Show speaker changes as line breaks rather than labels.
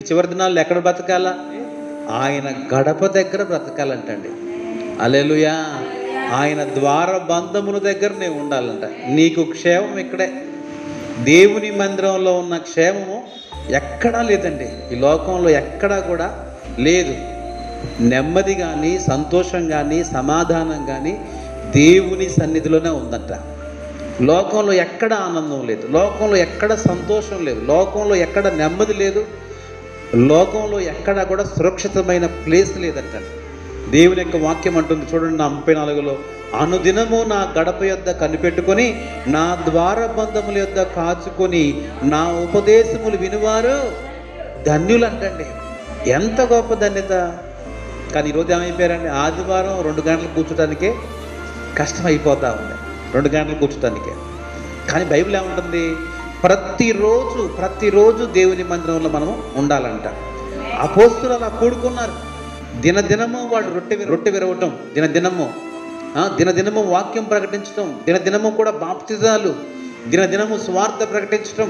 చివరి దినాల్లో ఎక్కడ బ్రతకాలా? ఆయన గడప దగ్గర బ్రతకాలంటండి. హల్లెలూయా. ఆయన ద్వార బంధముల దగ్గరనే ఉండాలంట. నీకు క్షేమం ఇక్కడే. దేవుని మందిరంలో ఉన్న క్షేమము ఎక్కడా లేదండి. ఈ లోకంలో ఎక్కడా కూడా లేదు. నెమ్మది కానీ, సంతోషం కానీ, సమాధానం కానీ దేవుని సన్నిధిలోనే ఉందంట. లోకంలో ఎక్కడ ఆనందం లేదు, లోకంలో ఎక్కడ సంతోషం లేదు, లోకంలో ఎక్కడ నెమ్మది లేదు, లోకంలో ఎక్కడ కూడా సురక్షితమైన ప్లేస్ లేదంట. దేవుని యొక్క వాక్యం అంటుంది చూడండి, 34లో, అనుదినము నా గడప యొద్ద కనిపెట్టుకొని నా ద్వారబంధముల యొద్ద కాచుకొని నా ఉపదేశములు వినువారు ధన్యులు అంటండి. ఎంత గొప్ప ధన్యత. కానీ ఈరోజు ఏమైపోయారండి, ఆదివారం 2 గంటలు కూర్చోటానికే కష్టం అయిపోతూ ఉంది, 2 గంటలు కూర్చోటానికే. కానీ బైబిల్ ఏముంటుంది, ప్రతిరోజు దేవుని మందిరంలో మనము ఉండాలంట. అపోస్తులు అలా కూడుకున్నారు. దినదినము వాడు రొట్టె విరవటం, దినదినము వాక్యం ప్రకటించడం, దినదినము కూడా బాప్తిజాలు, దినదినము స్వార్థ ప్రకటించడం,